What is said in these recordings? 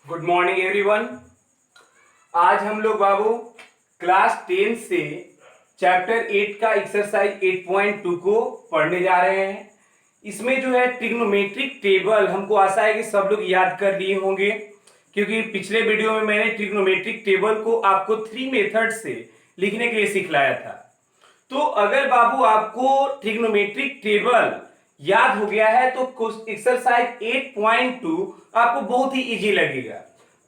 Good morning everyone. आज हम लोग बाबू क्लास 10 से चैप्टर 8 का एक्सरसाइज 8.2 को पढ़ने जा रहे हैं। इसमें जो है ट्रिग्नोमेट्रिक टेबल हमको आशा है कि सब लोग याद कर लिए होंगे, क्योंकि पिछले वीडियो में मैंने ट्रिग्नोमेट्रिक टेबल को आपको 3 मेथड से लिखने के लिए सिखलाया था। तो अगर बाबू आपको ट्रिग्नोमेट्रिक टेबल याद हो गया है तो एक्सरसाइज 8.2 आपको बहुत ही इजी लगेगा।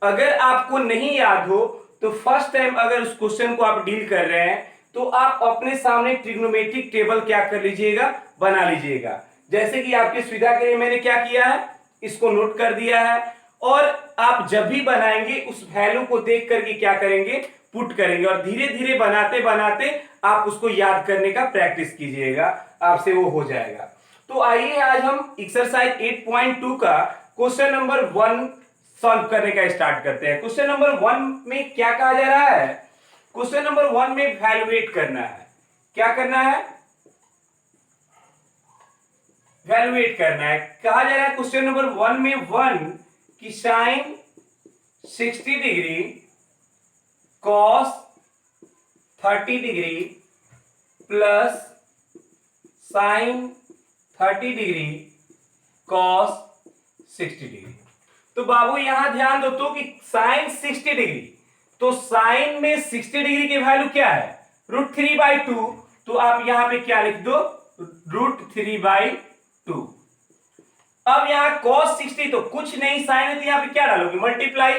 अगर आपको नहीं याद हो तो फर्स्ट टाइम अगर उस क्वेश्चन को आप डील कर रहे हैं तो आप अपने सामने ट्रिग्नोमेट्रिक टेबल क्या कर लीजिएगा, बना लीजिएगा। जैसे कि आपकी सुविधा के लिए मैंने क्या किया है, इसको नोट कर दिया है, और आप जब भी बनाएंगे उस वैल्यू को देख करके क्या करेंगे, पुट करेंगे, और धीरे धीरे बनाते बनाते आप उसको याद करने का प्रैक्टिस कीजिएगा, आपसे वो हो जाएगा। तो आइए आज हम एक्सरसाइज 8.2 का क्वेश्चन नंबर 1 सॉल्व करने का स्टार्ट करते हैं। क्वेश्चन नंबर 1 में क्या कहा जा रहा है, क्वेश्चन नंबर 1 में वैल्यूएट करना है। क्या करना है, वैल्यूएट करना है। कहा जा रहा है क्वेश्चन नंबर 1 में 1 की sine 60 degree cos 30 degree plus sine 30 degree cos 60 degree. तो बाबू यहां ध्यान दो तो कि साइन 60 डिग्री, तो साइन में 60 डिग्री की वैल्यू क्या है, √3/2। तो आप यहां पे क्या लिख दो, √3/2। अब यहां cos 60 तो कुछ नहीं, साइन है तो यहां पे क्या डालोगे, मल्टीप्लाई।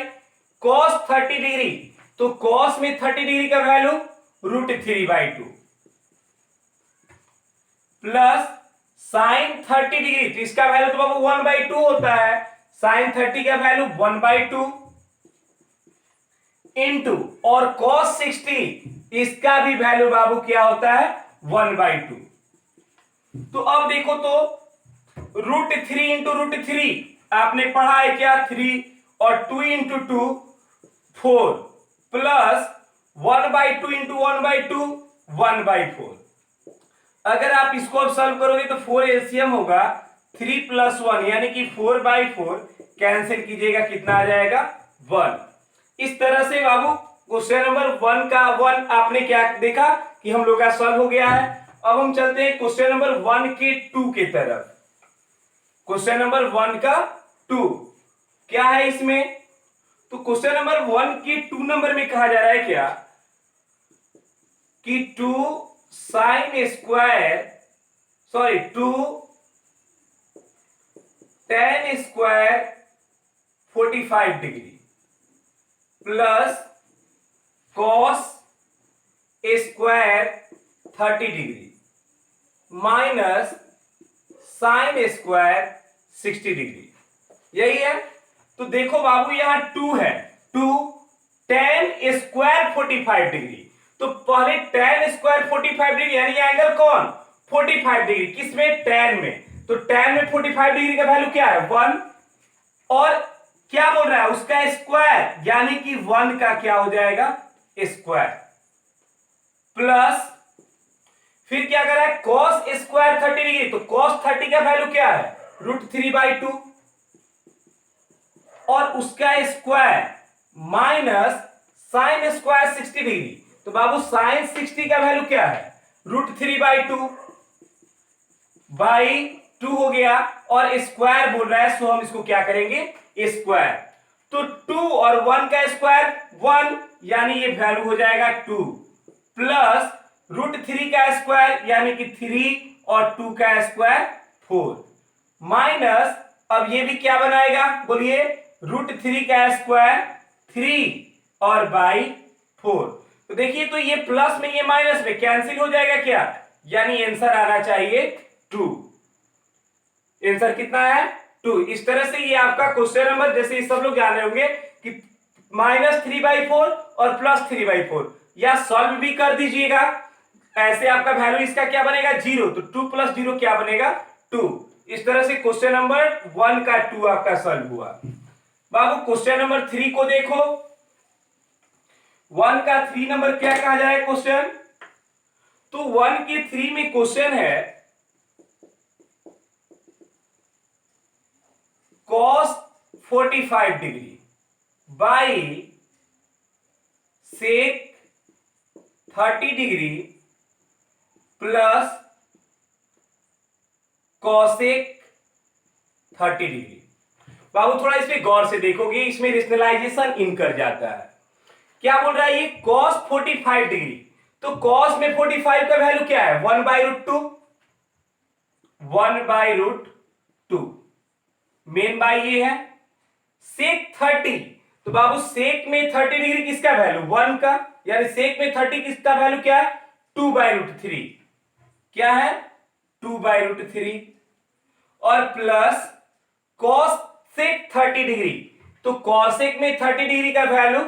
cos 30 डिग्री तो cos में 30 डिग्री का वैल्यू √3/2 प्लस साइन 30 डिग्री, तो इसका वैल्यू तो बाबू 1/2 होता है। साइन 30 का वैल्यू 1/2 इंटू, और cos 60 इसका भी वैल्यू बाबू क्या होता है, 1/2। तो अब देखो तो √3 इंटू √3 आपने पढ़ा है क्या, 3, और 2 इंटू 2 4 प्लस 1/2 इंटू 1/2 1/4। अगर आप इसको अब सॉल्व करोगे तो 4 एलसीएम होगा, 3 प्लस 1 यानी कि 4/4 कैंसिल कीजिएगा, कितना आ जाएगा, 1। इस तरह से बाबू क्वेश्चन नंबर 1 का 1 आपने क्या देखा कि हम लोग का सॉल्व हो गया है। अब हम चलते हैं क्वेश्चन नंबर 1 के 2 की तरफ। क्वेश्चन नंबर 1 का 2 क्या है इसमें, तो क्वेश्चन नंबर 1 के 2 नंबर में कहा जा रहा है क्या कि 2 sine square, sorry 2 tan square 45 degree plus cos square 30 degree minus sine square 60 degree, यही है। तो देखो बाबू यहां 2 है, 2 tan स्क्वायर 45 डिग्री, तो पहले tan स्क्वायर 45 डिग्री यानी एंगल कौन, 45 डिग्री, किसमें, tan में। तो tan में 45 डिग्री का वैल्यू क्या है, 1, और क्या बोल रहा है, उसका स्क्वायर यानी कि 1 का क्या हो जाएगा, स्क्वायर, प्लस फिर क्या कर रहा है, cos स्क्वायर 30 डिग्री, तो cos 30 का वैल्यू क्या है, √3/2, और उसका square minus sine square 60 degree, तो बाबू साइन 60 का वैल्यू क्या है, √3/2 हो गया, और स्क्वायर बोल रहा है, सो हम इसको क्या करेंगे, स्क्वायर। तो 2 और 1 का स्क्वायर 1 यानी ये वैल्यू हो जाएगा 2, प्लस √3 का स्क्वायर यानी कि 3, और 2 का स्क्वायर 4, माइनस अब ये भी क्या बनाएगा, बोलिए, √3 का स्क्वायर 3 और बाई 4। तो देखिए तो ये प्लस में ये माइनस में कैंसिल हो जाएगा क्या, यानी आंसर आना चाहिए 2। आंसर कितना है, 2। इस तरह से ये आपका क्वेश्चन नंबर, जैसे ये सब लोग जान रहे होंगे कि -3/4 और +3/4, या सॉल्व भी कर दीजिएगा, ऐसे आपका वैल्यू इसका क्या बनेगा, 0, तो 2 + 0 क्या बनेगा, 2। इस तरह से क्वेश्चन नंबर 1 का 2 आपका सॉल्व हुआ। बाबू क्वेश्चन नंबर 3 को देखो, 1 का 3 नंबर क्या कहा जाए क्वेश्चन, तो 1 के 3 में क्वेश्चन है cos 45 degree by sec 30 degree plus cosec 30 degree. बाबू थोड़ा इसमें गौर से देखोगे, इसमें रेशनलाइजेशन इन कर जाता है। क्या बोल रहा है ये cos 45 डिग्री, तो cos में 45 का वैल्यू क्या है 1/√2, 1/√2 मेन बाई ये है। सेक 30, तो बाबू सेक में 30 डिग्री किसका वैल्यू 1 का, यानी सेक में 30 किसका वैल्यू क्या है 2/√3, क्या है 2/√3, और प्लस cos सेक 30 डिग्री, तो cosec में 30 डिग्री का वैल्यू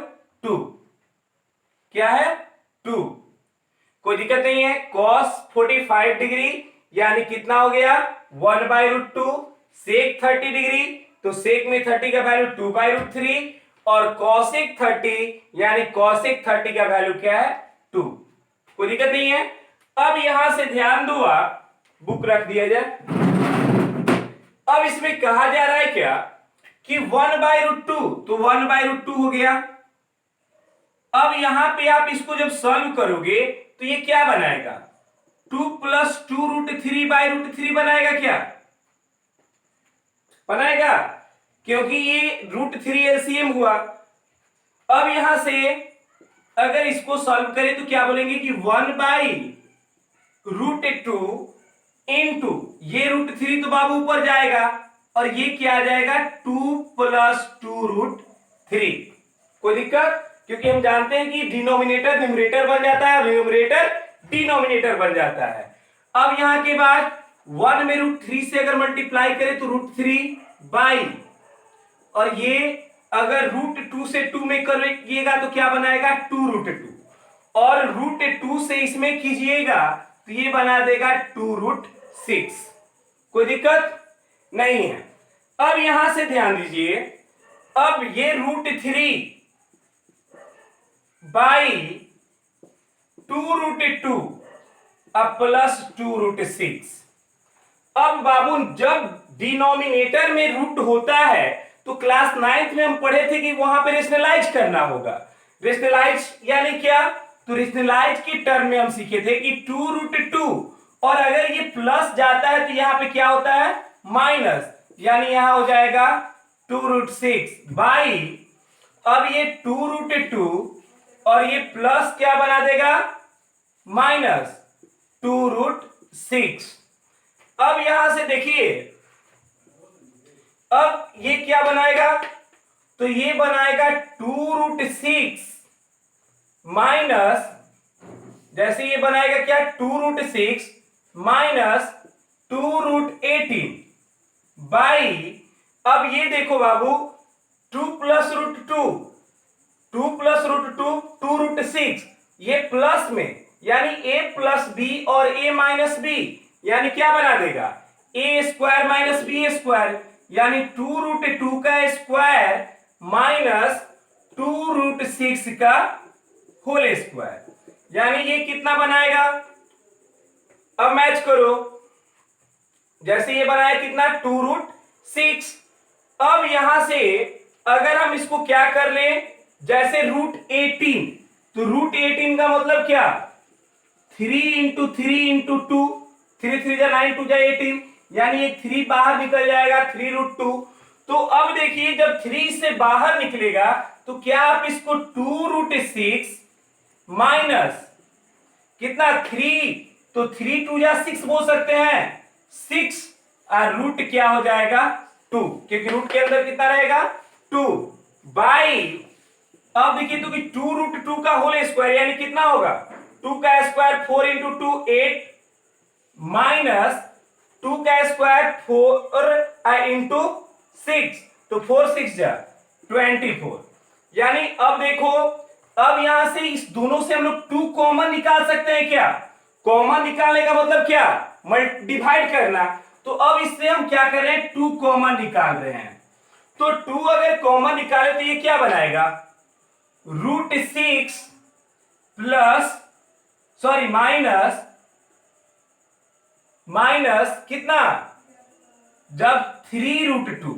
2, क्या है 2, कोई दिक्कत नहीं है। cos 45 डिग्री यानी कितना हो गया 1/√2, सेक 30 डिग्री तो सेक में 30 का वैल्यू 2/√3, और cosec 30 यानी cosec 30 का वैल्यू क्या है 2, कोई दिक्कत नहीं है। अब यहां से ध्यान दो, आप बुक रख दिया जाए। अब इसमें कहा जा रहा है क्या कि 1/√2, तो 1/√2 हो गया। अब यहां पे आप इसको जब सॉल्व करोगे तो ये क्या बनाएगा 2 + 2√3/√3 बनाएगा, क्या बनाएगा, क्योंकि ये √3 एलसीएम हुआ। अब यहां से अगर इसको सॉल्व करें तो क्या बोलेंगे कि 1/√2 इंटू ये √3 तो बाबू ऊपर जाएगा, और ये क्या आ जाएगा 2 + 2√3, कोई दिक्कत, क्योंकि हम जानते हैं कि डिनोमिनेटर न्यूमरेटर बन जाता है और न्यूमरेटर डिनोमिनेटर बन जाता है। अब यहां के बाद 1 में √3 से अगर मल्टीप्लाई करें तो √3 बाई, और ये अगर √2 से 2 में करिएगा तो क्या बनाएगा 2√2, और √2 से इसमें कीजिएगा तो ये बना देगा 2√6, कोई दिक्कत नहीं है। अब यहां से ध्यान दीजिए, अब ये √3 बाई 2√2 अब प्लस 2√6। अब बाबू जब डिनोमिनेटर में रूट होता है तो क्लास 9th में हम पढ़े थे कि वहां पे रेशनलाइज करना होगा। रेशनलाइज यानी क्या, तो रेशनलाइज की टर्म में हम सीखे थे कि 2√2, और अगर ये प्लस जाता है तो यहां पे क्या होता है माइनस, यानी यहां हो जाएगा 2√6 बाई, अब ये 2√2 और ये प्लस क्या बना देगा माइनस 2√6। अब यहां से देखिए, अब ये क्या बनाएगा, तो ये बनाएगा 2√6 माइनस, जैसे ये बनाएगा क्या 2√6 माइनस 2√18 बाई, अब ये देखो बाबू 2 + √2, 2 + √2 2√6, ये प्लस में यानी a + b और a - b, यानी क्या बना देगा a² - b², यानी 2√2 का स्क्वायर माइनस 2√6 का होल स्क्वायर, यानी ये कितना बनाएगा, अब मैच करो, जैसे ये बनाया कितना 2√6। अब यहां से अगर हम इसको क्या कर ले, जैसे √18, तो √18 का मतलब क्या 3 × 3 × 2, 3 3 जा 9 2 जा 18, यानी ये 3 बाहर निकल जाएगा 3√2। तो अब देखिए जब 3 से बाहर निकलेगा तो क्या आप इसको 2√6 माइनस कितना 3, तो 3 2 जा 6 बोल सकते हैं 6, और रूट क्या हो जाएगा 2, क्योंकि रूट के अंदर कितना रहेगा 2 बाई, अब देखिए तो कि 2√2 का होल स्क्वायर यानी कितना होगा 2 का स्क्वायर 4 × 2 8 माइनस 2 का स्क्वायर 4 × 6, तो 4 6 जा 24, यानी अब देखो, अब यहां से इस दोनों से हम लोग 2 कॉमन निकाल सकते हैं, क्या कॉमन निकालने का मतलब क्या डिवाइड करना, तो अब इससे हम क्या कर रहे हैं 2 कॉमन निकाल रहे हैं, तो 2 अगर कॉमन निकाले तो ये क्या बनाएगा √6 प्लस सॉरी माइनस कितना, जब 3√2,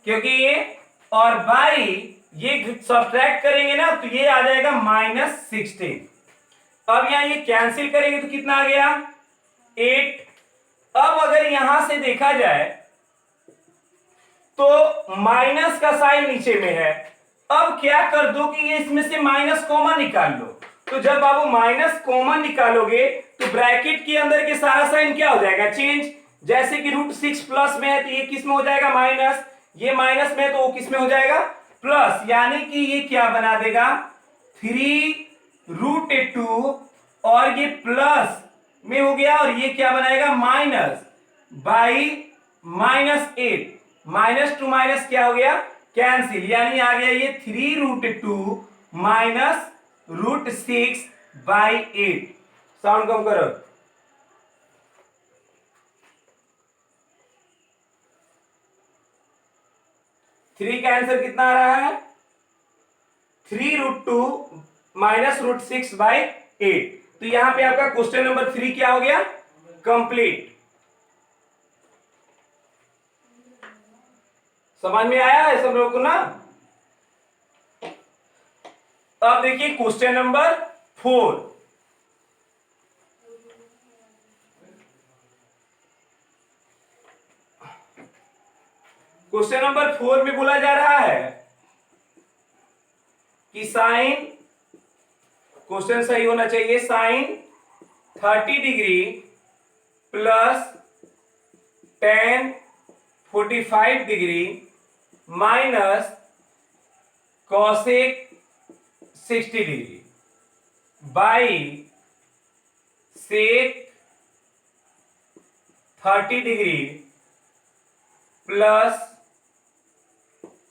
क्योंकि ये और बाई ये सब्ट्रैक्ट करेंगे ना तो ये आ जाएगा -16। अब यहां ये कैंसिल करेंगे तो कितना आ गया 8। अब अगर यहां से देखा जाए तो माइनस का साइन नीचे में है। अब क्या कर दो कि ये इसमें से माइनस कॉमन निकाल लो। तो जब बाबू माइनस कॉमन निकालोगे तो ब्रैकेट के अंदर के सारा साइन क्या हो जाएगा चेंज। जैसे कि √6 प्लस में है तो ये किस में हो जाएगा माइनस, ये माइनस में है तो वो किस में हो जाएगा प्लस। यानी कि ये क्या बना देगा 3√2 और ये प्लस में हो गया और ये क्या बनाएगा minus by -8। Minus two minus क्या हो गया कैंसिल, यानी आ गया ये 3√2 माइनस √6/8। साउंड कम करो। थ्री का आंसर कितना आ रहा है 3√2 माइनस √6/8। तो यहां पे आपका क्वेश्चन नंबर 3 क्या हो गया कंप्लीट। समझ में आया है सब लोगों को ना। अब देखिए क्वेश्चन नंबर 4। क्वेश्चन नंबर 4 में बोला जा रहा है कि साइन, क्वेश्चन सही होना चाहिए, sine 30 degree plus tan 45 degree minus cosec 60 degree by sec 30 degree plus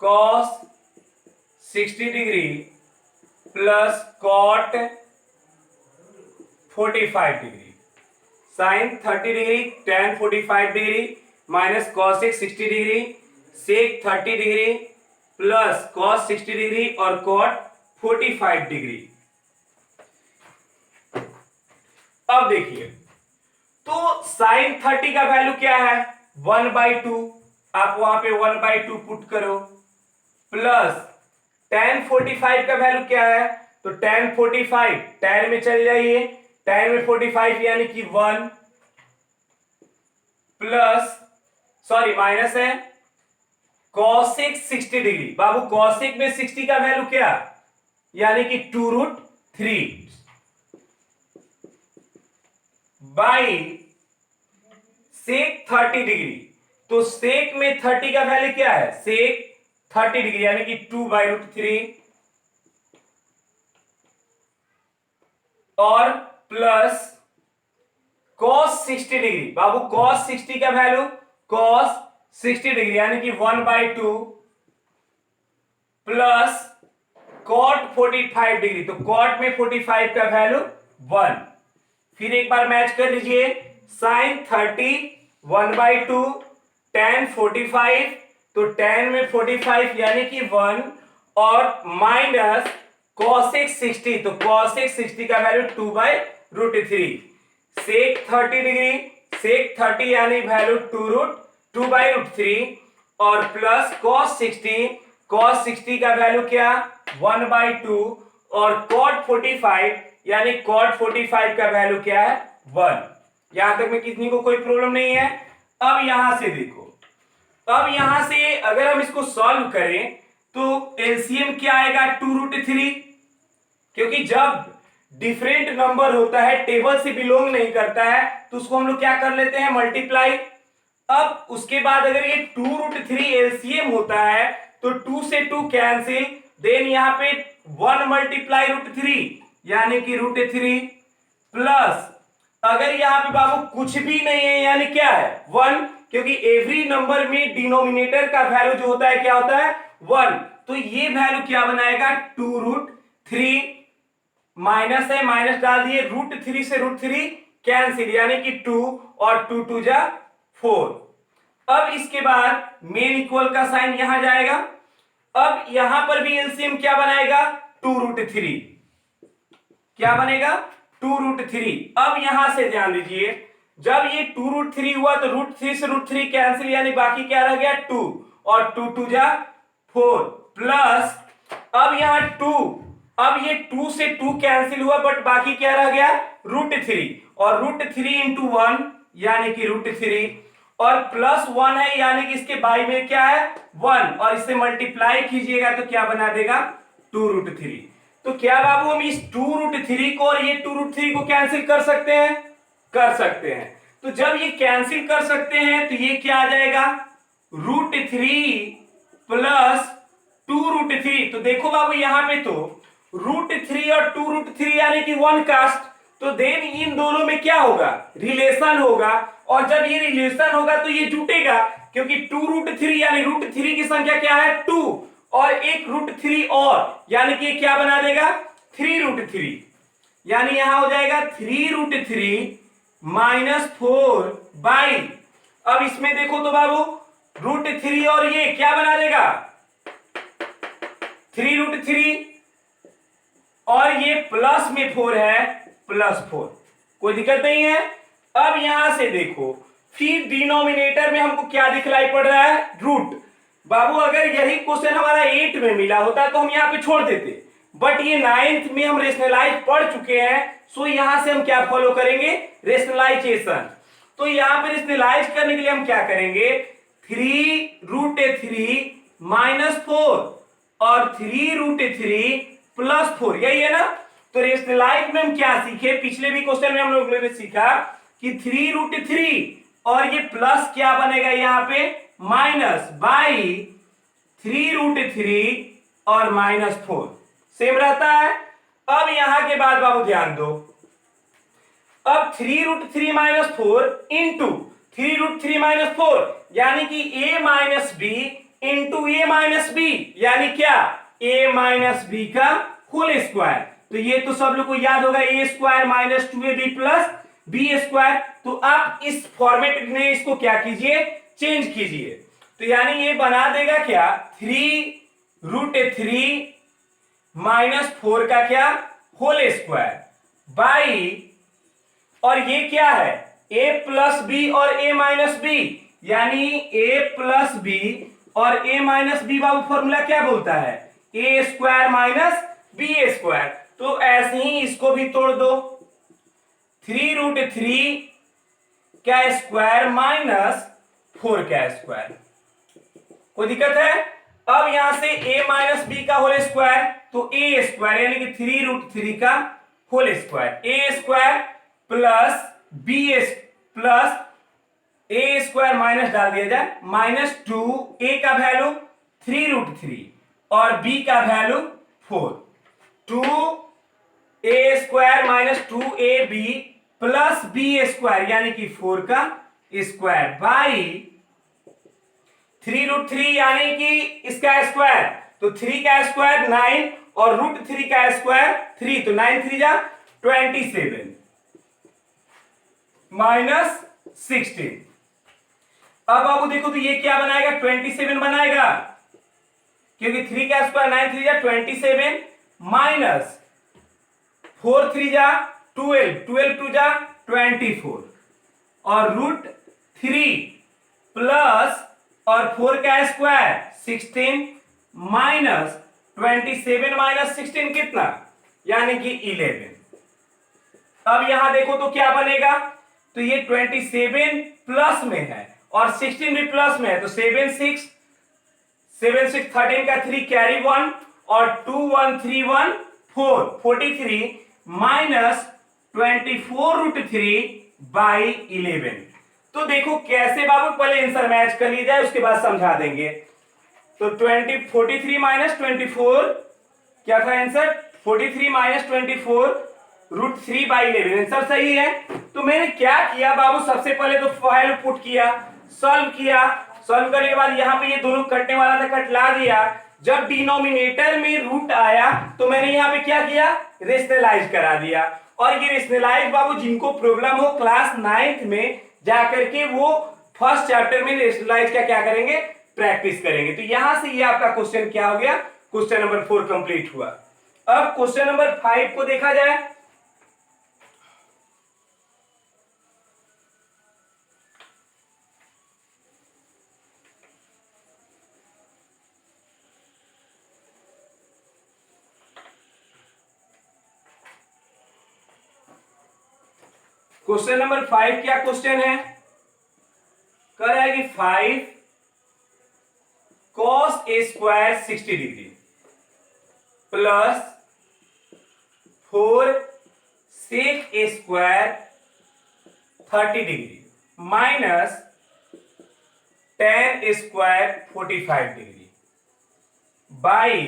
cos 60 degree plus cot 45 degree. Sine 30 degree tan 45 degree minus cosec 60 degree sec 30 degree plus cos 60 degree और cot 45 degree. अब देखिए तो sign 30 का value क्या है 1/2, आप वहां पे 1/2 पुट करो, प्लस tan 45 का वैल्यू क्या है तो tan 45 tan में चल जाइए, tan में 45 यानी कि 1 प्लस सॉरी माइनस है cosec 60 डिग्री। बाबू cosec में 60 का वैल्यू क्या यानी कि 2√3 बाई sec 30 डिग्री। तो sec में 30 का वैल्यू क्या है sec 30 डिग्री यानी कि 2/√3 और प्लस cos 60 डिग्री। बाबू cos 60 का वैल्यू cos 60 डिग्री यानी कि 1/2 प्लस cot 45 डिग्री। तो cot में 45 का वैल्यू 1। फिर एक बार मैच कर लीजिए, साइन 30 1/2 tan 45 तो tan में 45 यानी कि 1 और माइनस cosec 60 तो cosec 60 का वैल्यू 2/√3 sec 30 डिग्री sec 30 यानी वैल्यू 2/√3 और प्लस cos 60 का वैल्यू क्या 1/2 और cot 45 यानी cot 45 का वैल्यू क्या है 1। यहां तक में कितनी को कोई प्रॉब्लम नहीं है। अब यहां से देखो, अब यहां से अगर हम इसको सॉल्व करें तो एलसीएम क्या आएगा 2√3, क्योंकि जब डिफरेंट नंबर होता है टेबल से बिलोंग नहीं करता है तो उसको हम लोग क्या कर लेते हैं मल्टीप्लाई। अब उसके बाद अगर ये 2√3 एलसीएम होता है तो 2 से 2 कैंसिल, देन यहां पे 1 मल्टीप्लाई √3 यानी कि √3 प्लस अगर यहां पे बाबू कुछ भी नहीं है यानी क्या है 1, क्योंकि एवरी नंबर में डिनोमिनेटर का वैल्यू जो होता है क्या होता है 1। तो ये वैल्यू क्या बनाएगा 2√3 माइनस है, माइनस डाल दिए, √3 से √3 कैंसिल यानी कि 2 और 2 2 जा 4। अब इसके बाद मेन इक्वल का साइन यहां जाएगा। अब यहां पर भी एलसीएम क्या बनाएगा 2√3, क्या बनेगा 2√3। अब यहां से ध्यान दीजिए, जब ये 2√3 हुआ तो √3 से √3 कैंसिल यानी बाकी क्या रह गया 2 और 2 2 जा 4 प्लस, अब यहां 2, अब ये 2 से 2 कैंसिल हुआ बट बाकी क्या रह गया, √3, और √3 इंटू 1 यानी कि √3, और प्लस 1 है यानी कि इसके बाई में क्या है 1, और इससे मल्टीप्लाई कीजिएगा तो क्या बना देगा 2√3। तो क्या बाबू हम इस 2√3 को और ये 2√3 को कैंसिल कर सकते हैं, कर सकते हैं। तो जब ये कैंसिल कर सकते हैं तो ये क्या आ जाएगा √3 प्लस 2√3। तो देखो बाबू यहां पे तो √3 और 2√3 यानी कि 1 कास्ट, तो देन इन दोनों में क्या होगा, रिलेशन होगा, और जब ये रिलेशन होगा तो ये जुटेगा, क्योंकि 2√3 यानी √3 की संख्या क्या है 2, और एक √3 और यानी कि क्या बना देगा 3√3, यानी यहां हो जाएगा 3√3 माइनस 4 बाई, अब इसमें देखो तो बाबू √3 और ये क्या बना देगा 3√3, और ये प्लस में 4 है, +4, कोई दिक्कत नहीं है। अब यहां से देखो फिर डिनोमिनेटर में हमको क्या दिखलाई पड़ रहा है, रूट। बाबू अगर यही क्वेश्चन हमारा 8 में मिला होता तो हम यहाँ पे छोड़ देते, बट ये 9th में हम रेशनलाइज पढ़ चुके हैं, सो यहां से हम क्या फॉलो करेंगे, रेशनलाइजेशन। तो यहां पे रेशनलाइज करने के लिए हम क्या करेंगे, 3√3 माइनस 4 और 3√3 प्लस 4, यही है ना। तो रेशनलाइज में हम क्या सीखे, पिछले भी क्वेश्चन में हम लोग ने सीखा कि 3√3 और ये प्लस क्या बनेगा यहां पे माइनस बाई 3√3 और -4 सेम रहता है। अब यहां के बाद बाबू ध्यान दो, अब 3√3 माइनस 4 इंटू 3√3 - 4 यानी कि a minus b into a minus b, यानी क्या a माइनस बी का होल स्क्वायर। तो ये तो सब लोग को याद होगा, a² minus 2ab plus b²। तो आप इस फॉर्मेट में इसको क्या कीजिए, चेंज कीजिए। तो यानी ये बना देगा क्या 3√3 माइनस 4 का क्या होल स्क्वायर बाई, और ये क्या है a प्लस बी और a माइनस बी, यानी a प्लस बी और a माइनस बी बाबू फॉर्मूला क्या बोलता है, a² माइनस b²। तो ऐसे ही इसको भी तोड़ दो, 3√3 का स्क्वायर माइनस 4 का स्क्वायर, कोई दिक्कत है। अब यहां से a माइनस बी का होल स्क्वायर, तो a² यानी कि 3√3 का whole square, a² plus b plus a² minus डाल दिया जाए -2, a का वैल्यू 3√3 और b का value 4, 2a² minus 2ab plus b² यानी कि 4 का स्क्वायर बाई 3√3 यानी कि इसका स्क्वायर, तो 3 का स्क्वायर 9 और √3 का स्क्वायर 3, तो 9 3 जा 27 माइनस 16। अब बाबू देखो तो ये क्या बनाएगा 27 बनाएगा, क्योंकि 3 का स्क्वायर 9 3 जा 27 माइनस 4 3 जा 12, 12 2 जा 24, और √3 प्लस और 4 का स्क्वायर 16 माइनस 27 माइनस 16 कितना, यानी कि 11। अब यहां देखो तो क्या बनेगा, तो ये 27 प्लस में है और 16 भी प्लस में है, तो 7 6 13 का 3 कैरी 1 और 2 1 3 1 4 43 माइनस 24√3 बाई 11। तो देखो कैसे बाबू, पहले आंसर मैच कर लिया जाए उसके बाद समझा देंगे। तो 43 माइनस 24 क्या था आंसर, 43 माइनस 24 √3 बाई 11, आंसर सही है। तो मैंने क्या किया बाबू, सबसे पहले तो फाइल पुट किया, सॉल्व किया, सॉल्व करने के बाद यहाँ पे ये दोनों कटने वाला था, कटला दिया। जब डिनोमिनेटर में रूट आया तो मैंने यहाँ पे क्या किया, रेशनलाइज करा दिया। और ये रेशनलाइज बाबू जिनको प्रॉब्लम हो क्लास 9th में जाकर के वो फर्स्ट चैप्टर में रेशनलाइज का क्या करेंगे, प्रैक्टिस करेंगे। तो यहां से ये आपका क्वेश्चन क्या हो गया, क्वेश्चन नंबर 4 कंप्लीट हुआ। अब क्वेश्चन नंबर 5 को देखा जाए। क्वेश्चन नंबर 5 क्या क्वेश्चन है, कह रहा है कि 5 cos a square 60 degree plus 4 sec a square 30 degree minus tan a square 45 degree by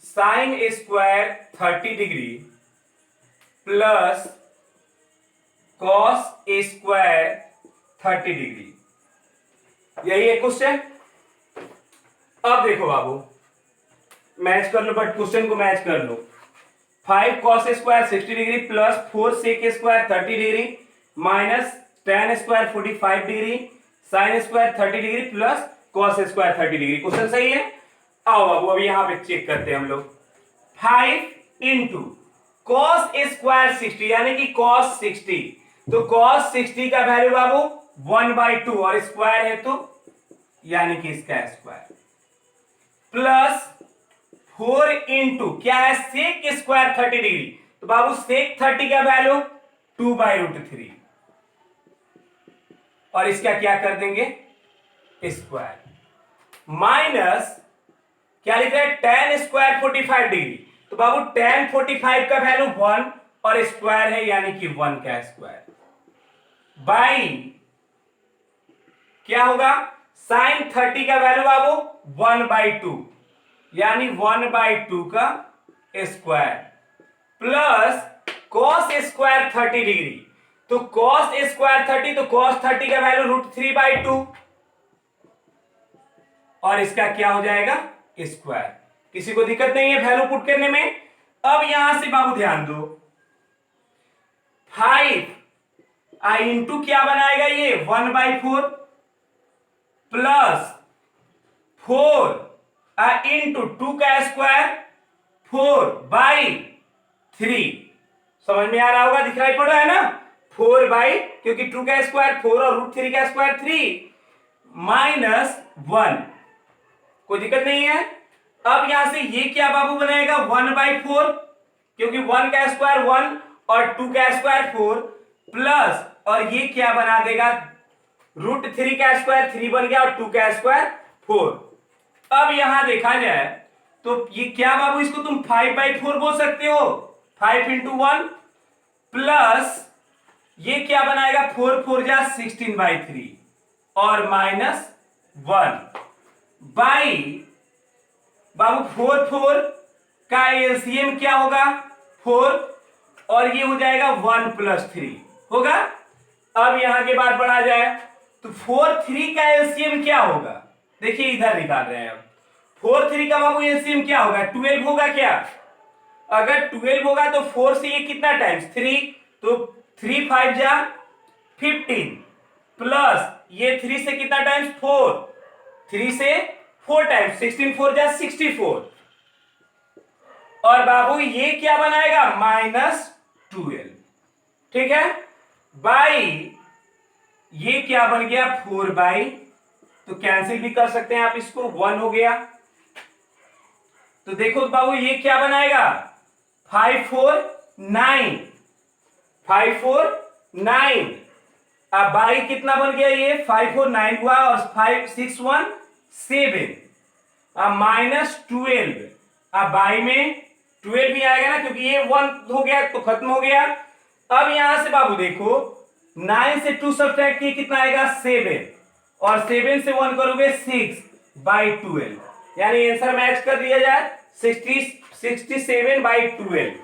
sin a square 30 degree plus cos a square 30 degree. यही है क्वेश्चन। अब देखो बाबू, मैच कर लो, बट क्वेश्चन को मैच कर लो। 5 cos a square 60 degree plus 4 sec a square 30 degree minus tan square 45 degree sin square 30 degree plus cos square 30 degree. Question सही है। आओ बाबू अभी यहां पे चेक करते हैं हम लोग। 5 इंटू cos a स्क्वायर 60 यानी कि cos 60, तो cos 60 का वैल्यू बाबू 1/2 और स्क्वायर है तो यानी कि इसका स्क्वायर प्लस 4 इंटू क्या है sec स्क्वायर 30 डिग्री, तो बाबू sec 30 का वैल्यू 2/√3 और इसका क्या कर देंगे स्क्वायर माइनस क्या लिख रहा है tan स्क्वायर 45 डिग्री, तो बाबू tan 45 का वैल्यू 1 और स्क्वायर है यानी कि 1 का स्क्वायर बाई क्या होगा sin 30 का वैल्यू बाबू 1/2 यानी 1/2 का square plus cos square 30 degree, तो cos स्क्वायर 30 तो cos 30 का वैल्यू √3/2 और इसका क्या हो जाएगा स्क्वायर। किसी को दिक्कत नहीं है वैल्यू पुट करने में। अब यहां से बाबू ध्यान दो 5 आई इंटू क्या बनाएगा ये 1/4 प्लस 4 इंटू 2 का स्क्वायर 4/3। समझ में आ रहा होगा, दिखाई पड़ रहा है ना 4 क्योंकि 2 का स्क्वायर 4 और √3 का स्क्वायर 3 माइनस 1। कोई दिक्कत नहीं है। अब यहां से ये क्या बाबू बनाएगा 1/4 क्योंकि 1 का स्क्वायर 1 और 2 का स्क्वायर 4 प्लस और ये क्या बना देगा √3 का स्क्वायर 3 बन गया और 2 का स्क्वायर 4। अब यहां देखा जाए तो ये क्या बाबू इसको तुम 5/4 बोल सकते हो 5 इंटू 1 प्लस ये क्या बनाएगा 4 4 जा 16/3 और माइनस 1 बाई बाबू 4 4 का एलसीएम क्या होगा 4 और ये हो जाएगा 1 + 3 होगा। अब यहां के बाद बढ़ा जाए तो 4 3 का एलसीएम क्या होगा, देखिए इधर निकाल रहे हैं हम 4 3 का बाबू एलसीएम क्या होगा 12 होगा क्या। अगर 12 होगा तो 4 से ये कितना टाइम्स 3, तो 3 5 जा 15 प्लस ये 3 से कितना टाइम्स 4, 3 से 4 टाइम्स 16 4 जा 64 और बाबू ये क्या बनाएगा -12। ठीक है बाई ये क्या बन गया 4 तो कैंसिल भी कर सकते हैं आप इसको 1 हो गया। तो देखो बाबू ये क्या बनाएगा 5 4 9 5 4 9 अब बाई कितना बन गया ये 5 4 9 हुआ और 5 6 1 7 अब -12 अब बाई में 12 भी आएगा ना क्योंकि ये 1 हो गया तो खत्म हो गया। अब यहां से बाबू देखो 9 से 2 सब्ट्रैक्ट किए कितना आएगा 7 और 7 से 1 करोगे 6/12 यानी आंसर मैच कर दिया जाए 67/12।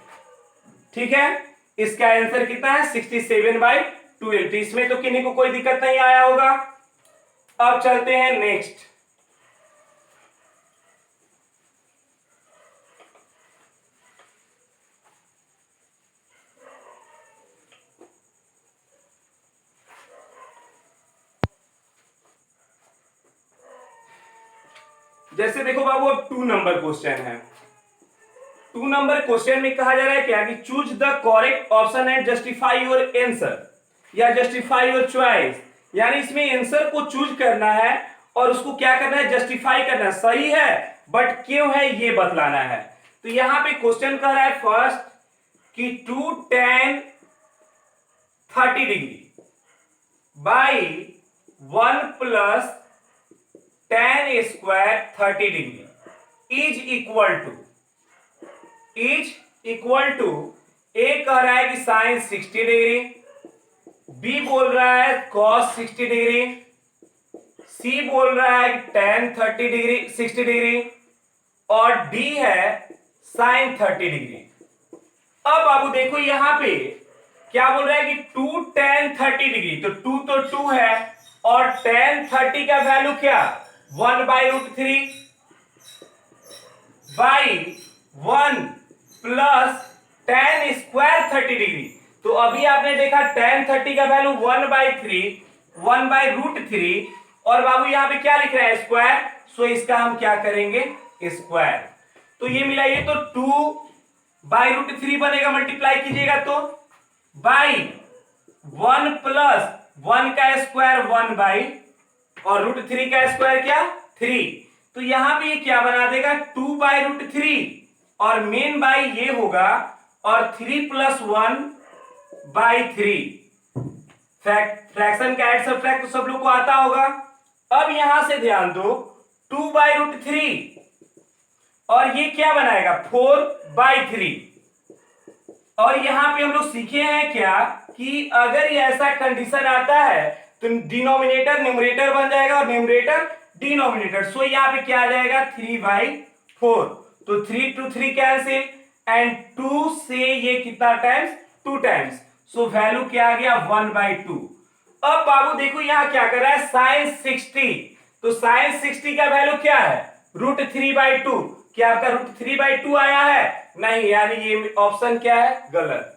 ठीक है इसका आंसर कितना है 67/12। तो इसमें तो किन्हीं को कोई दिक्कत नहीं आया होगा। अब चलते हैं नेक्स्ट। जैसे देखो बाबू अब 2 नंबर क्वेश्चन है। 2 नंबर क्वेश्चन में कहा जा रहा है क्या कि choose the correct option and justify your answer या जस्टिफाई योर चॉइस, यानी इसमें आंसर को चूज करना है और उसको क्या करना है जस्टिफाई करना है, सही है बट क्यों है ये बतलाना है। तो यहां पे क्वेश्चन कह रहा है फर्स्ट कि 2 tan 30 degree by 1 plus tan square 30 degree is equal to A कह रहा है कि साइन 60 डिग्री, बी बोल रहा है cos 60 डिग्री, सी बोल रहा है tan 30 डिग्री 60 डिग्री और डी है साइन 30 डिग्री। अब बाबू देखो यहां पे क्या बोल रहा है कि 2 tan 30 डिग्री, तो 2 तो 2 है और tan 30 का वैल्यू क्या 1/√3 by 1 plus tan square 30 degree. तो अभी आपने देखा tan 30 का वैल्यू 1/√3 और बाबू यहां पे क्या लिख रहा है स्क्वायर, सो इसका हम क्या करेंगे स्क्वायर। तो ये मिला, ये तो 2/√3 बनेगा, मल्टीप्लाई कीजिएगा तो बाई 1 प्लस 1 का स्क्वायर 1 बाई और √3 का स्क्वायर क्या 3, तो यहां पे ये क्या बना देगा 2/√3 और मेन बाई ये होगा और 3 प्लस 1/3। फ्रैक्शन का एड सब्ट्रैक्ट तो सब लोग को आता होगा। अब यहां से ध्यान दो 2/√3 और ये क्या बनाएगा 4/3 और यहां पे हम लोग सीखे हैं क्या कि अगर ये ऐसा कंडीशन आता है तो डिनोमिनेटर न्यूमरेटर बन जाएगा और न्यूमरेटर डिनोमिनेटर, सो यहां पे क्या आ जाएगा 3/4, तो 3 to 3 कैंसिल एंड 2 से ये कितना टाइम्स 2 टाइम्स, सो वैल्यू क्या आ गया 1/2। अब बाबू देखो यहां क्या कर रहा है साइन 60, तो साइन 60 का वैल्यू क्या है √3/2, क्या आपका √3/2 आया है नहीं, यानी ये ऑप्शन क्या है गलत।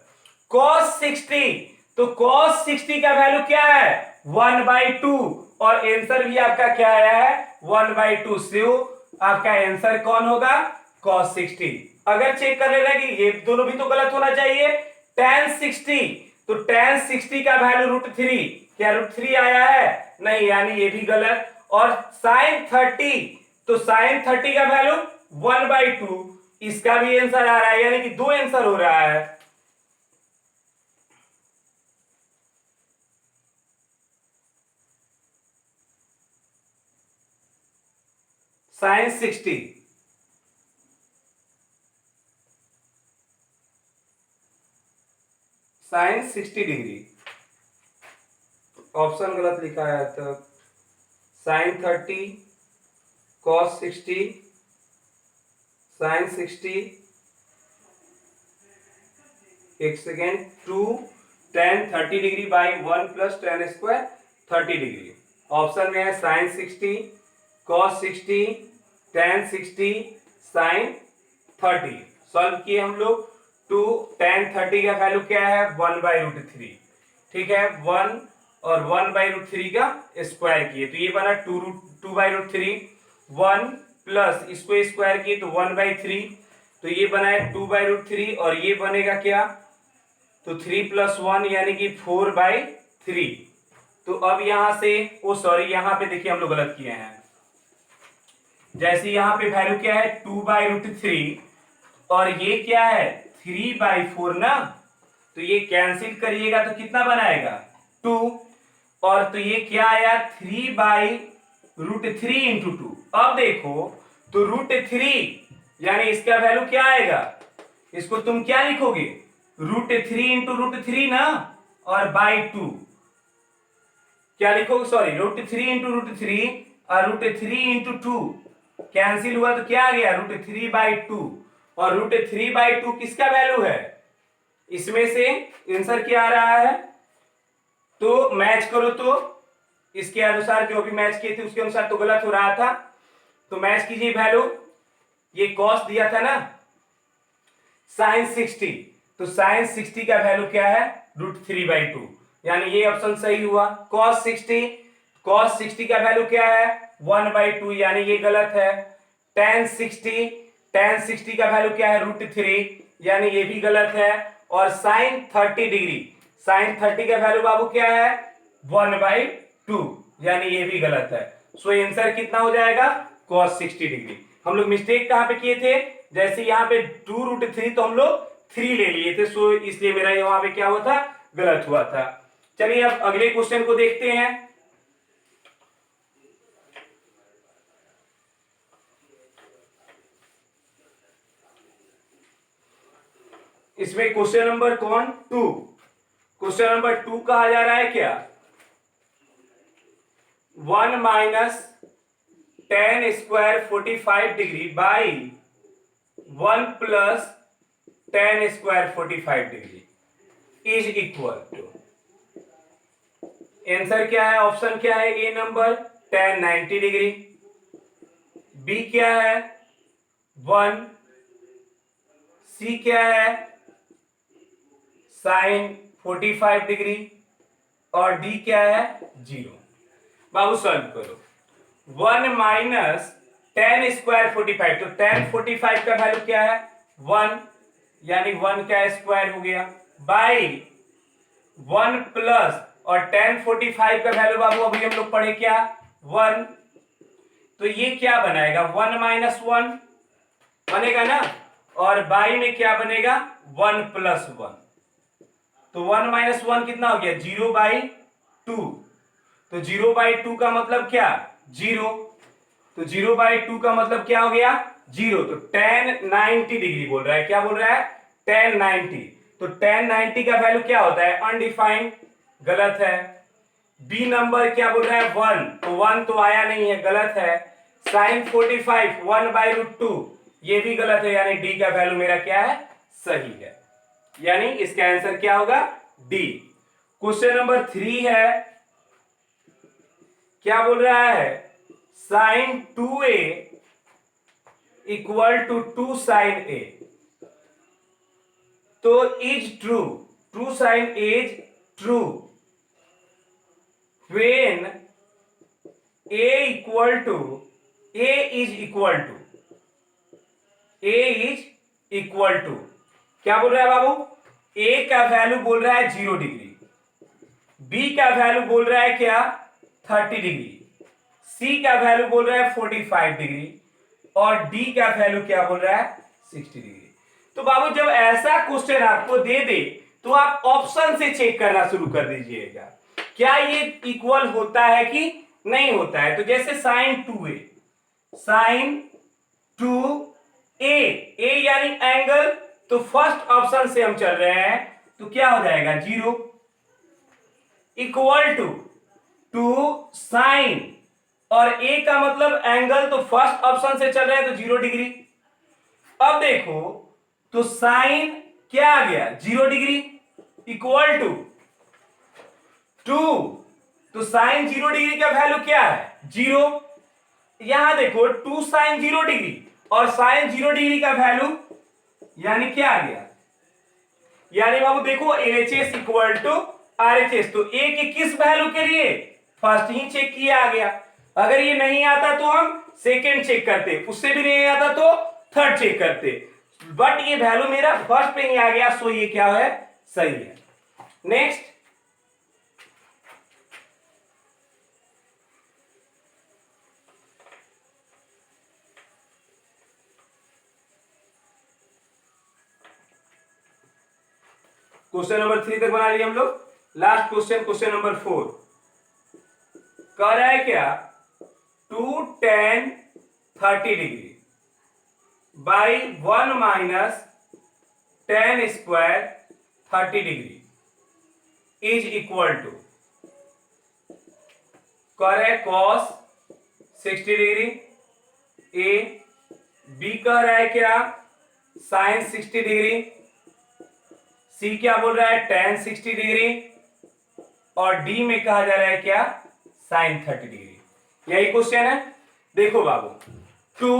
cos 60, तो cos 60 का वैल्यू क्या है 1/2 और आंसर भी आपका क्या आया है 1/2, सो आपका आंसर कौन होगा cos 60। अगर चेक कर लेना कि ये दोनों भी तो गलत होना चाहिए। tan 60, तो tan 60 का वैल्यू √3, क्या √3 आया है नहीं, यानी ये भी गलत। और sin 30, तो sin 30 का वैल्यू 1/2, इसका भी आंसर आ रहा है, यानी कि 2 आंसर हो रहा है। sin 60, sin 60 डिग्री ऑप्शन गलत लिखा है, तो sin 30 cos 60 sin 60 एक second 2 tan 30 degree by 1 plus tan square 30 degree, option में है sin 60 cos 60 tan 60 sin 30। Solve किए हम लोग, 2 tan 30 का वैल्यू क्या है 1/√3, ठीक है 1 और 1/√3 का स्क्वायर किए तो ये बना 2/√3, 1 प्लस इसको स्क्वायर किए तो 1/3, तो ये बना है 2/√3 और ये बनेगा क्या तो 3 + 1 यानी कि 4/3। तो अब यहां से यहां पे देखिए हम लोग गलत किए हैं, जैसे यहां पे वैल्यू क्या है 2/√3 और ये क्या है 3/4 ना, तो ये कैंसिल करिएगा तो कितना बनाएगा 2 और तो ये क्या आया 3/√3 इंटू 2। अब देखो तो √3 यानी इसका वैल्यू क्या आएगा, इसको तुम क्या लिखोगे √3 इंटू √3 ना और बाई 2, क्या लिखोगे सॉरी √3 इंटू √3 और √3 इंटू 2 कैंसिल हुआ तो क्या आ गया √3/2 और √3/2 किसका वैल्यू है, इसमें से आंसर क्या आ रहा है, तो मैच करो तो इसके अनुसार जो भी मैच किए थे उसके अनुसार तो गलत हो रहा था, तो मैच कीजिए वैल्यू, ये cos दिया था ना sin 60, तो sin 60 का वैल्यू क्या है √3/2, यानी ये ऑप्शन सही हुआ। cos 60 का वैल्यू क्या है 1/2, यानी ये गलत है। tan 60 का वैल्यू क्या है √3, यानी ये भी गलत है। और sin 30 का वैल्यू बाबू क्या है 1/2, यानी ये भी गलत है। सो आंसर कितना हो जाएगा cos 60 डिग्री। हम लोग मिस्टेक कहां पे किए थे, जैसे यहाँ पे 2√3 तो हम लोग 3 ले लिए थे, सो इसलिए मेरा वहां पे क्या हुआ था गलत हुआ था। चलिए अब अगले क्वेश्चन को देखते हैं। इसमें क्वेश्चन नंबर 2 कहा जा रहा है क्या, 1 minus tan square 45 degree by 1 plus tan square 45 degree is equal to, answer क्या है, ऑप्शन क्या है, A number tan 90 degree, B क्या है 1, सी क्या है साइन 45 डिग्री और डी क्या है 0। बाबू सॉल्व करो, 1 माइनस टेन स्क्वायर 45, तो टेन 45 का वैल्यू क्या है 1, यानी 1 का स्क्वायर हो गया, बाई 1 प्लस और टेन 45 का वैल्यू बाबू अभी हम लोग पढ़े क्या 1, तो ये क्या बनाएगा 1 माइनस 1 बनेगा ना, और बाई में क्या बनेगा 1 प्लस 1, तो 1 माइनस 1 कितना हो गया 0/2, तो 0/2 का मतलब क्या 0, तो 0/2 का मतलब क्या हो गया 0, तो tan 90 डिग्री बोल रहा है, क्या बोल रहा है tan 90, तो tan 90 का वैल्यू क्या होता है अनडिफाइंड, गलत है। बी नंबर क्या बोल रहा है 1, तो 1 तो आया नहीं है, गलत है। साइन 45 1/√2 ये भी गलत है, यानी डी का वैल्यू मेरा क्या है सही है, यानी इसका आंसर क्या होगा डी। क्वेश्चन नंबर 3 है, क्या बोल रहा है sine 2a equal to 2 sine a, तो is true, true sine is true when a equal to a is equal to a is equal to, क्या बोल रहा है बाबू, a का वैल्यू बोल रहा है 0 डिग्री, b का वैल्यू बोल रहा है क्या 30 डिग्री, c का वैल्यू बोल रहा है 45 डिग्री और d का वैल्यू क्या बोल रहा है 60 डिग्री। तो बाबू जब ऐसा क्वेश्चन आपको दे दे तो आप ऑप्शन से चेक करना शुरू कर दीजिएगा, क्या ये इक्वल होता है कि नहीं होता है। तो जैसे sine 2a, sine 2a, a यानी एंगल, तो फर्स्ट ऑप्शन से हम चल रहे हैं, तो क्या हो जाएगा 0, इक्वल टू साइन, और a का मतलब एंगल, तो फर्स्ट ऑप्शन से चल रहे हैं तो 0 डिग्री। अब देखो तो साइन क्या आ गया 0 डिग्री, इक्वल टू 2, तो साइन 0 डिग्री का वैल्यू क्या है 0, यहां देखो 2 साइन 0 डिग्री और साइन 0 डिग्री का वैल्यू यानी क्या आ गया, यानी बाबू देखो LHS इक्वल टू RHS, तो ए के किस वैल्यू के लिए फर्स्ट ही चेक किया आ गया, अगर ये नहीं आता तो हम सेकेंड चेक करते, उससे भी नहीं आता तो थर्ड चेक करते, बट ये वैल्यू मेरा फर्स्ट पे ही आ गया, सो ये क्या है सही है। नेक्स्ट क्वेश्चन नंबर 3 तक बना लिए हम लोग, लास्ट क्वेश्चन क्वेश्चन नंबर 4 कह रहा है क्या 2 tan 30 degree by 1 minus tan square 30 degree is equal to, कह रहा है cos 60 डिग्री, ए बी कह रहा है क्या sin 60 डिग्री, सी क्या बोल रहा है tan 60 डिग्री और डी में कहा जा रहा है क्या sin 30 डिग्री। यही क्वेश्चन है। देखो बाबू 2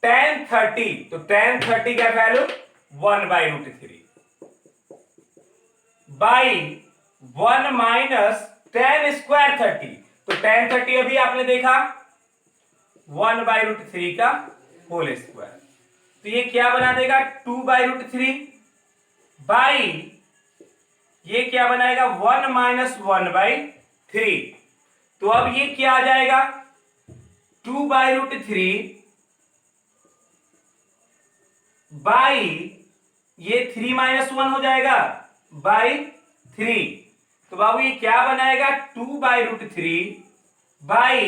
tan 30, तो tan 30 का value 1/√3 by 1 minus tan square 30, तो tan 30 अभी आपने देखा 1/√3 का होल स्क्वायर, तो ये क्या बना देगा 2/√3 बाई ये क्या बनाएगा 1 माइनस 1/3, तो अब ये क्या आ जाएगा 2/√3 बाई ये 3 - 1 हो जाएगा बाई 3, तो बाबू ये क्या बनाएगा 2/√3 बाई,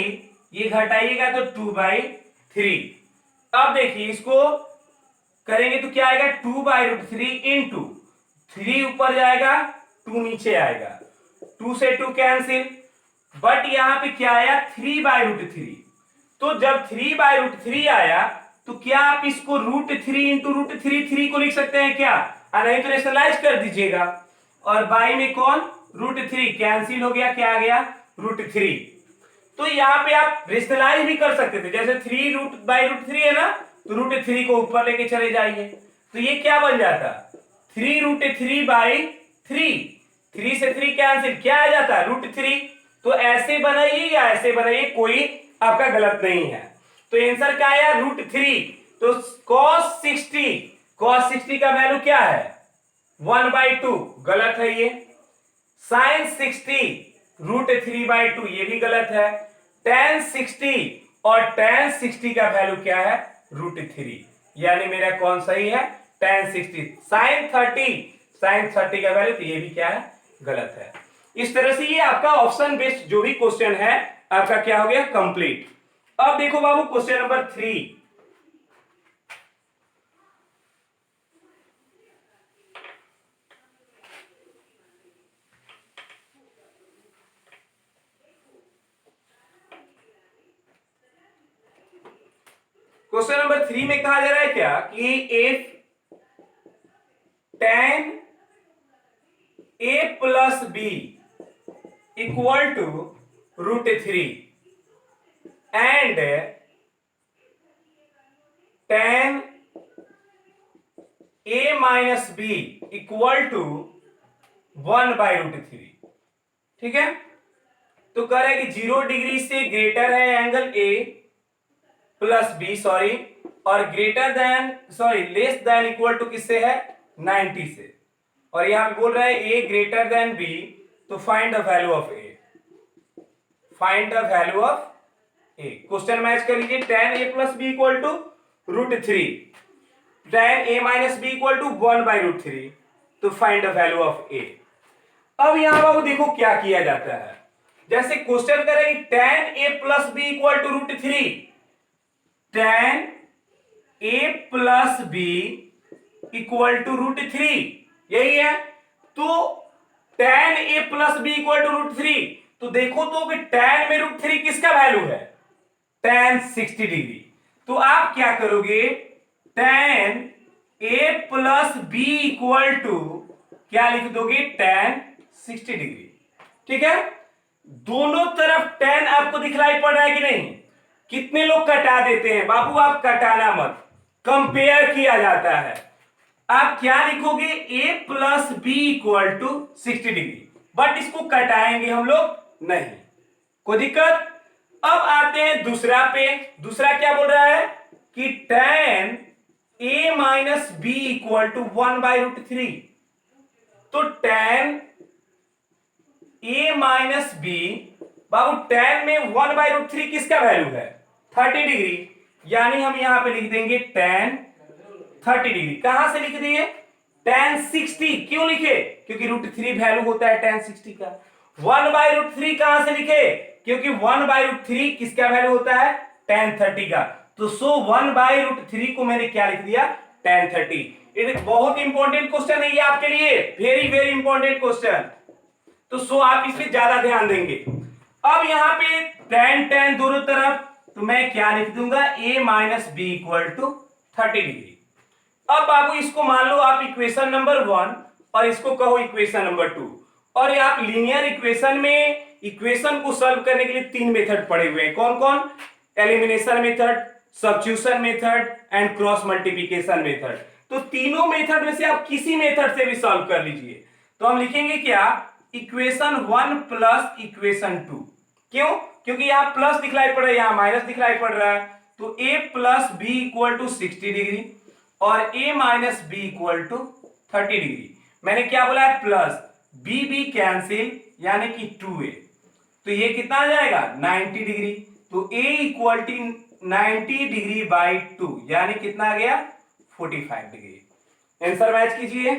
ये घटाइएगा तो 2/3। अब देखिए इसको करेंगे तो क्या आएगा 2/√3 इंटू 3 ऊपर जाएगा 2 नीचे आएगा, 2 से 2 कैंसिल, बट यहां पे क्या आया 3/√3। तो जब 3/√3 आया तो क्या आप इसको √3 इंटू √3 को लिख सकते हैं क्या? नहीं तो रेशनलाइज कर दीजिएगा। और बाई में कौन √3 कैंसिल हो गया, क्या आ गया √3। तो यहाँ पे आप रेशनलाइज भी कर सकते थे, जैसे 3√3 है ना, तो √3 को ऊपर लेके चले जाइए, तो ये क्या बन जाता 3√3/3, 3 से 3 कैंसिल, क्या आ जाता √3। तो ऐसे बनाइए या ऐसे बनाइए, कोई आपका गलत नहीं है। तो आंसर क्या आया √3। तो cos 60 का वैल्यू क्या है 1/2, गलत है ये। sin 60 √3/2, ये भी गलत है। tan 60 और tan 60 का वैल्यू क्या है √3, यानी मेरा कौन सही है tan 60। sin 30 का वैल्यू, तो ये भी क्या है गलत है। इस तरह से ये आपका ऑप्शन बेस्ड जो भी क्वेश्चन है आपका क्या हो गया कंप्लीट। अब देखो बाबू क्वेश्चन नंबर 3। क्वेश्चन नंबर 3 में कहा जा रहा है क्या कि if tan a plus b equal to √3 and tan a minus b equal to 1/√3, ठीक है। तो कह रहे हैं कि 0 डिग्री से ग्रेटर है angle a plus B, sorry, और greater than less than equal to किससे है 90 से, और यहां पे बोल रहा है a ग्रेटर देन b, तो find the value of a, find the value of a। Question match कर लीजिए, tan a plus b equal to √3, tan a minus b equal to 1/√3, तो find the value of a। अब यहां बाबू देखो क्या किया जाता है, जैसे क्वेश्चन करें tan a plus b equal to √3, tan a plus b equal to √3, यही है। तो tan a plus b equal to √3, तो देखो तो कि tan में √3 किसका वैल्यू है tan 60 डिग्री। तो आप क्या करोगे tan a plus b equal to क्या लिख दोगे tan 60 डिग्री, ठीक है। दोनों तरफ tan आपको दिखलाई पड़ रहा है कि नहीं? कितने लोग कटा देते हैं बाबू, आप कटाना मत, कंपेयर किया जाता है। आप क्या लिखोगे a plus B equal to 60 degree, but इसको कटाएंगे हम लोग नहीं, कोई दिक्कत। अब आते हैं दूसरा पे, दूसरा क्या बोल रहा है कि tan a minus b equal to 1/√3, तो tan a माइनस बी, बाबू tan में 1/√3 किसका वैल्यू है 30 डिग्री, यानी हम यहां पे लिख देंगे tan 30 डिग्री। कहां से लिख दिए tan 60, क्यों लिखे क्योंकि √3 वैल्यू होता है tan 60 का। 1/√3 कहां से लिखे क्योंकि 1/√3 किसका वैल्यू होता है tan 30 का, तो सो 1/√3 को मैंने क्या लिख दिया tan 30। ये बहुत इंपॉर्टेंट क्वेश्चन है ये आपके लिए, वेरी वेरी इंपॉर्टेंट क्वेश्चन, तो सो आप इसमें ज्यादा ध्यान देंगे। अब यहां पे tan दोनों तरफ, तो मैं क्या लिख दूंगा a minus b equal to 30 degree. अब बाबू इसको मान लो आप इक्वेशन नंबर 1 और इसको कहो इक्वेशन नंबर 2, और ये आप लीनियर इक्वेशन में इक्वेशन को सॉल्व करने के लिए 3 मेथड पड़े हुए हैं, कौन कौन? Elimination method, substitution method and cross multiplication method. तो तीनों मेथड में से आप किसी मेथड से भी सॉल्व कर लीजिए। तो हम लिखेंगे क्या इक्वेशन 1 प्लस इक्वेशन 2, क्यों? क्योंकि यहां प्लस दिखलाई पड़ रहा है, यहां माइनस दिखलाई पड़ रहा है, तो a plus B equal to 60 degree और a minus b equal to 30 degree. मैंने क्या बोला है प्लस, b कैंसिल यानी कि 2a, तो ये कितना आ जाएगा 90 डिग्री, तो a equal to 90 degree by 2, यानी कितना आ गया 45 डिग्री। आंसर मैच कीजिए,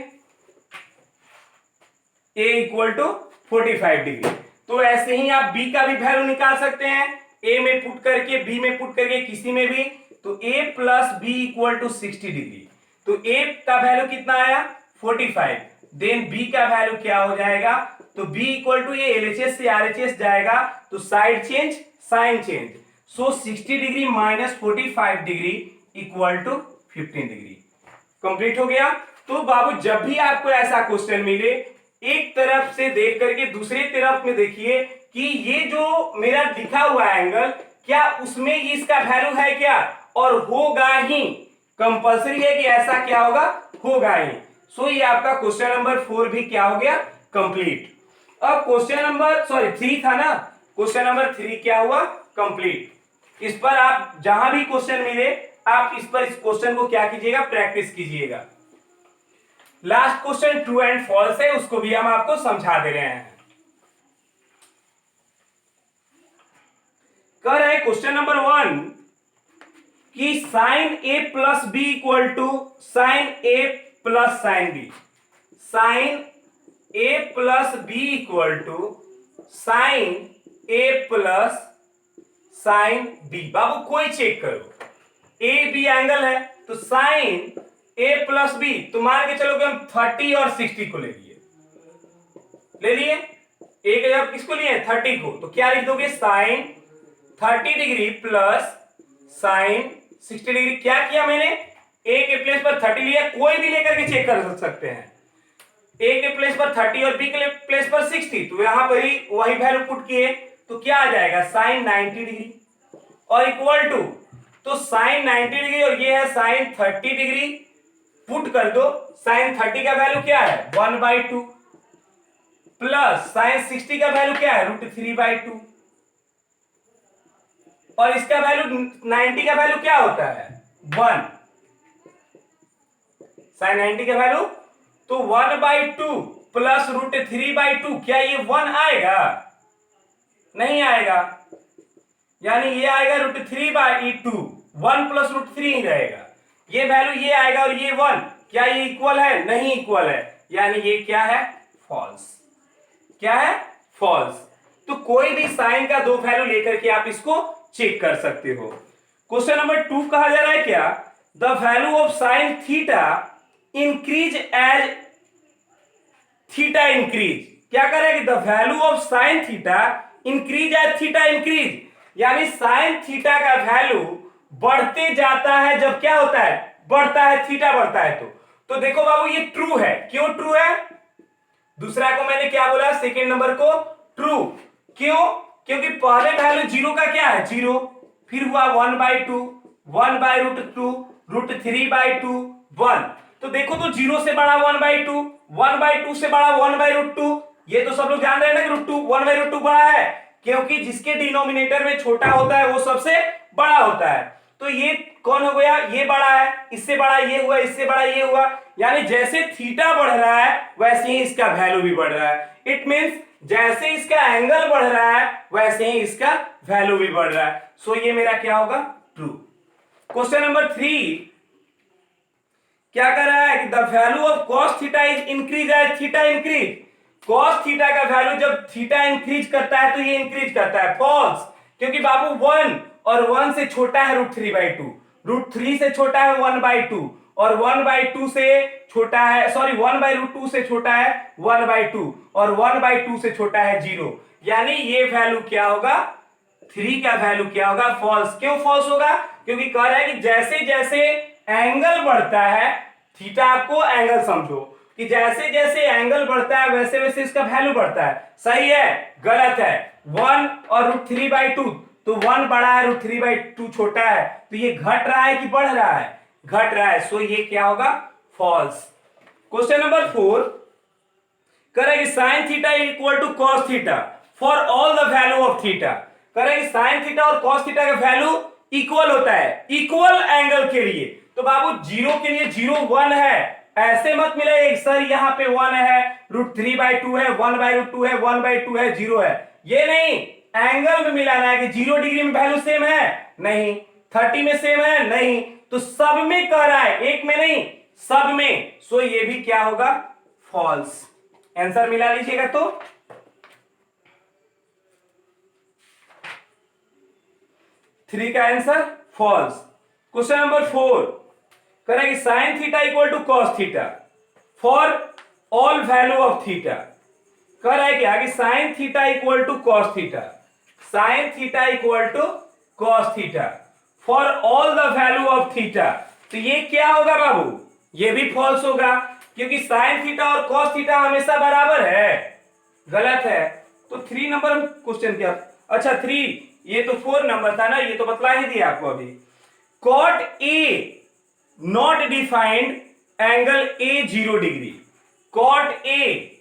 a इक्वल टू 45 डिग्री। तो ऐसे ही आप b का भी वैल्यू निकाल सकते हैं, a में पुट करके, b में पुट करके, किसी में भी। तो a plus B equal to 60 degree. तो a का वैल्यू कितना आया 45, देन b का वैल्यू क्या हो जाएगा, तो b इक्वल टू ये LHS से RHS जाएगा तो side change sign change, so 60 degree minus 45 degree equal to 15 degree. Complete हो गया। तो बाबू जब भी आपको ऐसा क्वेश्चन मिले, एक तरफ से देख करके दूसरी तरफ में देखिए कि ये जो मेरा लिखा हुआ एंगल क्या उसमें इसका वैल्यू है क्या, और होगा ही, कंपल्सरी है कि ऐसा क्या होगा, होगा ही। सो ये आपका क्वेश्चन नंबर 4 भी क्या हो गया, कंप्लीट। अब क्वेश्चन नंबर 3 था ना, क्वेश्चन नंबर 3 क्या हुआ, कंप्लीट। इस पर आप जहां भी क्वेश्चन मिले आप इस क्वेश्चन को क्या कीजिएगा, प्रैक्टिस कीजिएगा। Last question true and false है, उसको भी हम आपको समझा दे रहे हैं। कर रहे क्वेश्चन नंबर 1 कि sine A plus B equal to sine A plus sine B, sine A plus B equal to sine A plus sine B. बाबू कोई चेक करो, ए बी एंगल है तो साइन ए प्लस बी, तो मान के चलो कि हम 30 और 60 को ले लिए, ए के जब किसको लिए 30 को, तो क्या लिख दोगे, sine 30 degree plus sine 60 degree. क्या किया मैंने, ए के प्लेस पर 30 लिया, कोई भी लेकर के चेक कर सकते हैं, ए के प्लेस पर 30 और बी के प्लेस पर 60, तो यहां पर ही वही वैल्यू पुट किए, तो क्या आ जाएगा साइन 90 डिग्री और इक्वल टू, तो साइन 90 डिग्री और ये है साइन 30 डिग्री, पुट कर दो, साइन 30 का वैल्यू क्या है 1/2 प्लस साइन 60 का वैल्यू क्या है √3/2, और इसका वैल्यू 90 का वैल्यू क्या होता है 1, साइन 90 का वैल्यू, तो 1/2 प्लस √3/2, क्या ये 1 आएगा, नहीं आएगा, यानी ये आएगा √3/2, 1 प्लस √3 ही रहेगा, ये वैल्यू ये आएगा और ये 1, क्या ये इक्वल है, नहीं इक्वल है, यानी ये क्या है फॉल्स, क्या है फॉल्स। तो कोई भी साइन का दो वैल्यू लेकर के आप इसको चेक कर सकते हो। क्वेश्चन नंबर 2 कहा जा रहा है क्या, the value of sine theta increase as theta increase, क्या करेगा, the value of sine theta increase as theta increase, यानी साइन थीटा का वैल्यू बढ़ते जाता है जब क्या होता है, बढ़ता है, थीटा बढ़ता है। तो देखो बाबू ये ट्रू है, क्यों ट्रू है, दूसरा को मैंने क्या बोला, सेकेंड नंबर को ट्रू, क्यों, क्योंकि पहले वैल्यू 0 का क्या है 0, फिर हुआ 1/2, 1/√2, √3/2, 1, तो देखो तो 0 से बड़ा 1/2, 1/2 से बड़ा 1/√2, ये तो सब लोग जान रहे हैं ना कि √2 1/√2 बड़ा है, क्योंकि जिसके डिनोमिनेटर में छोटा होता है वो सबसे बड़ा होता है। तो ये कौन हो गया, ये बड़ा है, इससे बड़ा ये हुआ, इससे बड़ा ये हुआ, यानी जैसे थीटा बढ़ रहा है वैसे ही इसका वैल्यू भी बढ़ रहा है। इट मींस जैसे इसका एंगल बढ़ रहा है वैसे ही इसका वैल्यू भी बढ़ रहा है। सो ये मेरा क्या होगा ट्रू। क्वेश्चन नंबर 3 क्या कर रहा है, the value of cos theta is increase as theta increase, cos theta का वैल्यू जब थीटा इंक्रीज करता है तो ये इंक्रीज करता है, फॉल्स, क्योंकि बाबू 1 और 1 से छोटा है √3/2, √3 से छोटा है 1/2, और 1/2 से छोटा है, सॉरी 1/√2 से छोटा है 1/2, और 1/2 से छोटा है 0, यानी ये वैल्यू क्या होगा, 3 का वैल्यू क्या होगा फॉल्स। क्यों फॉल्स होगा, क्योंकि कह रहा है कि जैसे जैसे एंगल बढ़ता है, थीटा आपको एंगल समझो कि जैसे जैसे एंगल बढ़ता है वैसे वैसे इसका वैल्यू बढ़ता है, सही है गलत है, 1 और √3/2, तो 1 बड़ा है √3/2 छोटा है, तो ये घट रहा है कि बढ़ रहा है, घट रहा है, सो ये क्या होगा फॉल्स। क्वेश्चन नंबर 4 करेंगे sine theta equal to cos theta for all the value of theta, करेंगे साइन थीटा और कॉस थीटा का वैल्यू इक्वल होता है इक्वल एंगल के लिए, तो बाबू 0 के लिए 0 1 है, ऐसे मत मिले सर यहाँ पे 1 है, √3/2 है, 1/√2 है, 1/2 है, 0 है, ये नहीं, एंगल में मिलाना है कि 0 डिग्री में वैल्यू सेम है नहीं, 30 में सेम है नहीं, तो सब में कह रहा है, एक में नहीं सब में, सो ये भी क्या होगा फॉल्स। आंसर मिला लीजिएगा तो 3 का आंसर फॉल्स। क्वेश्चन नंबर 4 कह रहा है कि sine theta equal to cos theta for all value of theta. कह रहा है क्या कि sine theta equal to cos theta, sine theta equal to cos theta for all the value of theta. तो ये क्या होगा बाबू, ये भी फॉल्स होगा क्योंकि साइन थीटा और कॉस थीटा हमेशा बराबर है, गलत है। तो 3 नंबर क्वेश्चन क्या, अच्छा 3, ये तो 4 नंबर था ना, ये तो बतला ही दिया आपको अभी। Cot A not defined angle A 0 डिग्री, cot A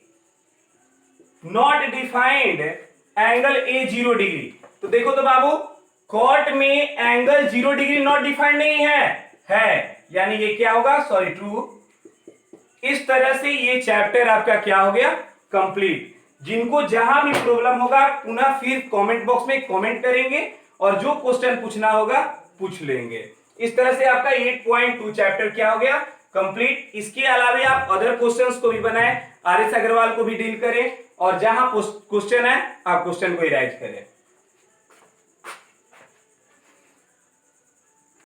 not defined angle A 0 डिग्री। तो देखो तो बाबू, कॉट में एंगल 0 डिग्री नॉट डिफाइंड नहीं है, यानी ये क्या होगा, सॉरी ट्रू। इस तरह से ये चैप्टर आपका क्या हो गया, कंप्लीट। जिनको जहां भी प्रॉब्लम होगा पुनः फिर कमेंट बॉक्स में कमेंट करेंगे और जो क्वेश्चन पूछना होगा पूछ लेंगे। इस तरह से आपका 8.2 चैप्टर क्या हो गया, कंप्लीट। इसके अलावा आप अदर क्वेश्चंस को भी बनाएं, आर एस अग्रवाल को भी डील करें और जहां क्वेश्चन है आप क्वेश्चन को इराइज करें।